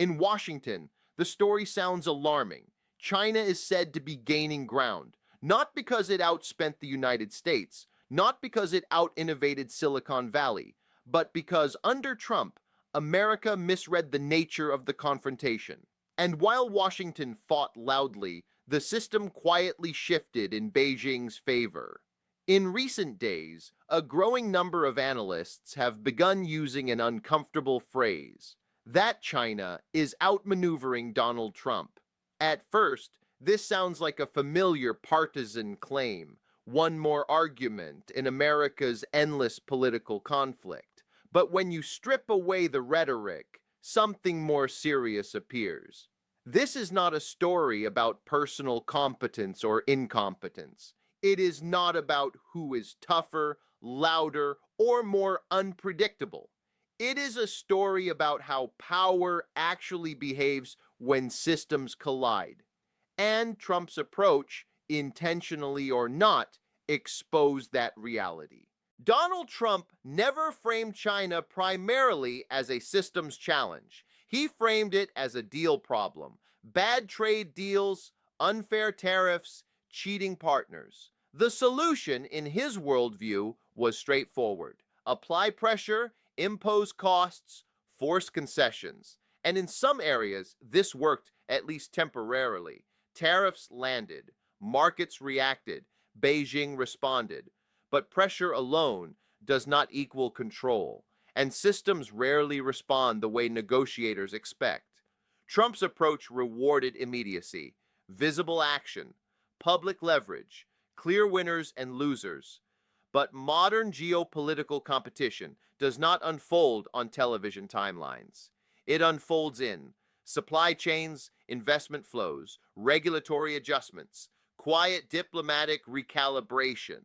In Washington, the story sounds alarming. China is said to be gaining ground, not because it outspent the United States, not because it out-innovated Silicon Valley, but because under Trump, America misread the nature of the confrontation. And while Washington fought loudly, the system quietly shifted in Beijing's favor. In recent days, a growing number of analysts have begun using an uncomfortable phrase, that China is outmaneuvering Donald Trump. At first, this sounds like a familiar partisan claim, one more argument in America's endless political conflict. But when you strip away the rhetoric, something more serious appears. This is not a story about personal competence or incompetence. It is not about who is tougher, louder, or more unpredictable. It is a story about how power actually behaves when systems collide. And Trump's approach, intentionally or not, exposed that reality. Donald Trump never framed China primarily as a systems challenge. He framed it as a deal problem. Bad trade deals, unfair tariffs, cheating partners. The solution, in his worldview, was straightforward. Apply pressure, impose costs, force concessions. And in some areas, this worked, at least temporarily. Tariffs landed, markets reacted, Beijing responded. But pressure alone does not equal control, and systems rarely respond the way negotiators expect. Trump's approach rewarded immediacy, visible action, public leverage, clear winners and losers. But modern geopolitical competition does not unfold on television timelines. It unfolds in supply chains, investment flows, regulatory adjustments, quiet diplomatic recalibration.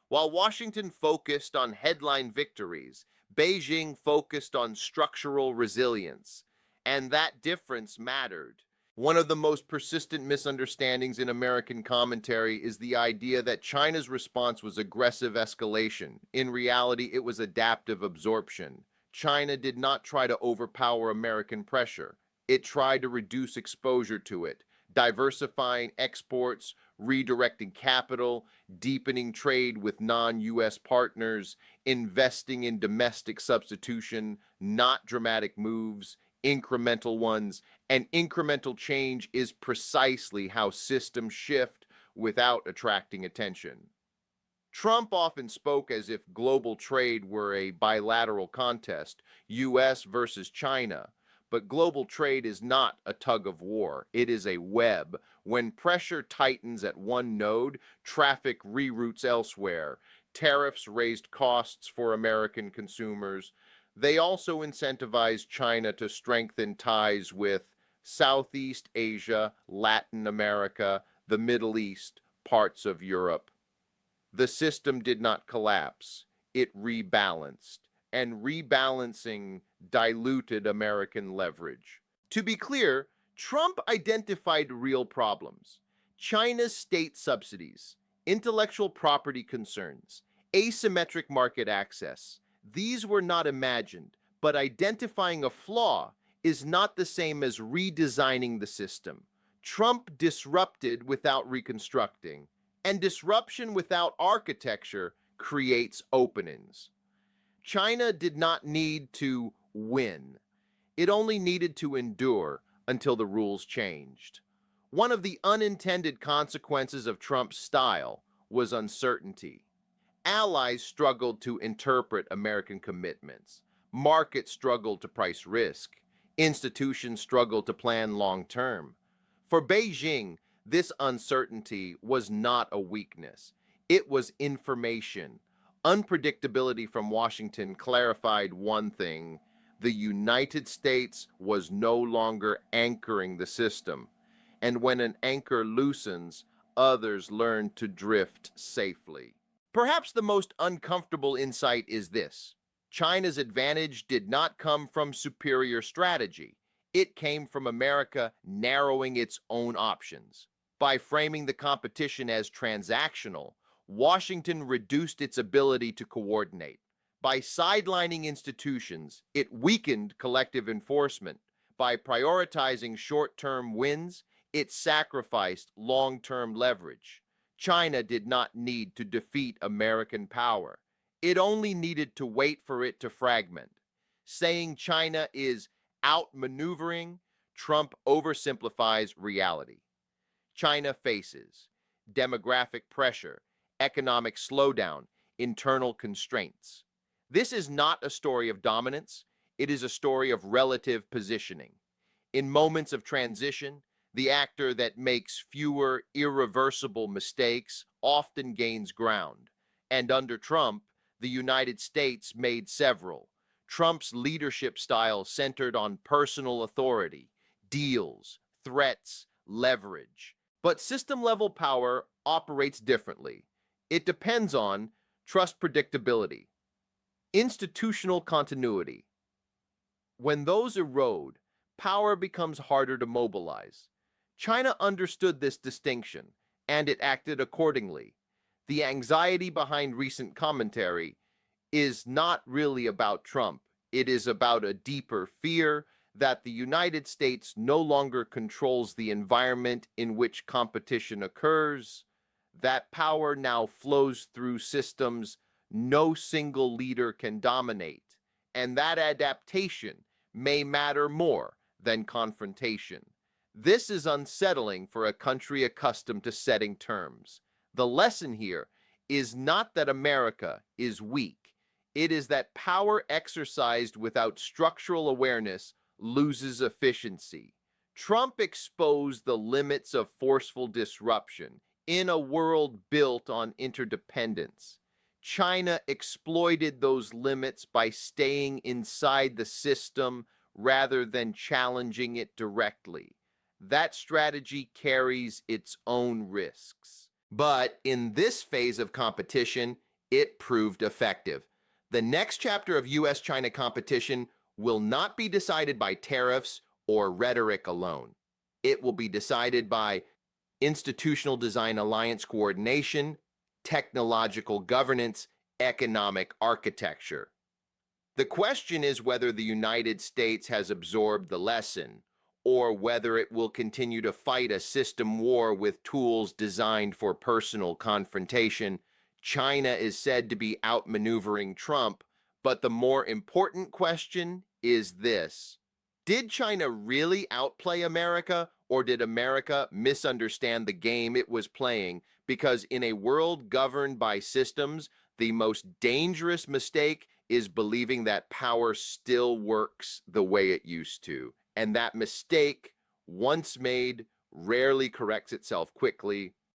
While Washington focused on headline victories, Beijing focused on structural resilience, and that difference mattered. One of the most persistent misunderstandings in American commentary is the idea that China's response was aggressive escalation. In reality, it was adaptive absorption. China did not try to overpower American pressure. It tried to reduce exposure to it, diversifying exports, redirecting capital, deepening trade with non-US partners, investing in domestic substitution, not dramatic moves, incremental ones, and incremental change is precisely how systems shift without attracting attention. Trump often spoke as if global trade were a bilateral contest, US versus China. But global trade is not a tug of war. It is a web. When pressure tightens at one node, traffic reroutes elsewhere. Tariffs raised costs for American consumers. They also incentivized China to strengthen ties with Southeast Asia, Latin America, the Middle East, parts of Europe. The system did not collapse. It rebalanced. And rebalancing diluted American leverage. To be clear, Trump identified real problems. China's state subsidies, intellectual property concerns, asymmetric market access. These were not imagined, but identifying a flaw is not the same as redesigning the system. Trump disrupted without reconstructing, and disruption without architecture creates openings. China did not need to win. It only needed to endure until the rules changed. One of the unintended consequences of Trump's style was uncertainty. Allies struggled to interpret American commitments. Markets struggled to price risk. Institutions struggled to plan long term. For Beijing, this uncertainty was not a weakness. It was information. Unpredictability from Washington clarified one thing: the United States was no longer anchoring the system. And when an anchor loosens, others learn to drift safely. Perhaps the most uncomfortable insight is this: China's advantage did not come from superior strategy. It came from America narrowing its own options. By framing the competition as transactional, Washington reduced its ability to coordinate. By sidelining institutions, it weakened collective enforcement. By prioritizing short-term wins, it sacrificed long-term leverage. China did not need to defeat American power. It only needed to wait for it to fragment. Saying China is outmaneuvering, Trump oversimplifies reality. China faces demographic pressure, economic slowdown, internal constraints. This is not a story of dominance, it is a story of relative positioning. In moments of transition, the actor that makes fewer irreversible mistakes often gains ground. And under Trump, the United States made several. Trump's leadership style centered on personal authority, deals, threats, leverage. But system-level power operates differently. It depends on trust predictability, institutional continuity. When those erode, power becomes harder to mobilize. China understood this distinction, and it acted accordingly. The anxiety behind recent commentary is not really about Trump. It is about a deeper fear that the United States no longer controls the environment in which competition occurs. That power now flows through systems no single leader can dominate, and that adaptation may matter more than confrontation. This is unsettling for a country accustomed to setting terms. The lesson here is not that America is weak. It is that power exercised without structural awareness loses efficiency. Trump exposed the limits of forceful disruption in a world built on interdependence. China exploited those limits by staying inside the system rather than challenging it directly. That strategy carries its own risks. But in this phase of competition, it proved effective. The next chapter of US-China competition will not be decided by tariffs or rhetoric alone. It will be decided by institutional design alliance coordination, technological governance, economic architecture. The question is whether the United States has absorbed the lesson, or whether it will continue to fight a system war with tools designed for personal confrontation. China is said to be outmaneuvering Trump, but the more important question is this: did China really outplay America, or did America misunderstand the game it was playing? Because in a world governed by systems, the most dangerous mistake is believing that power still works the way it used to. And that mistake, once made, rarely corrects itself quickly.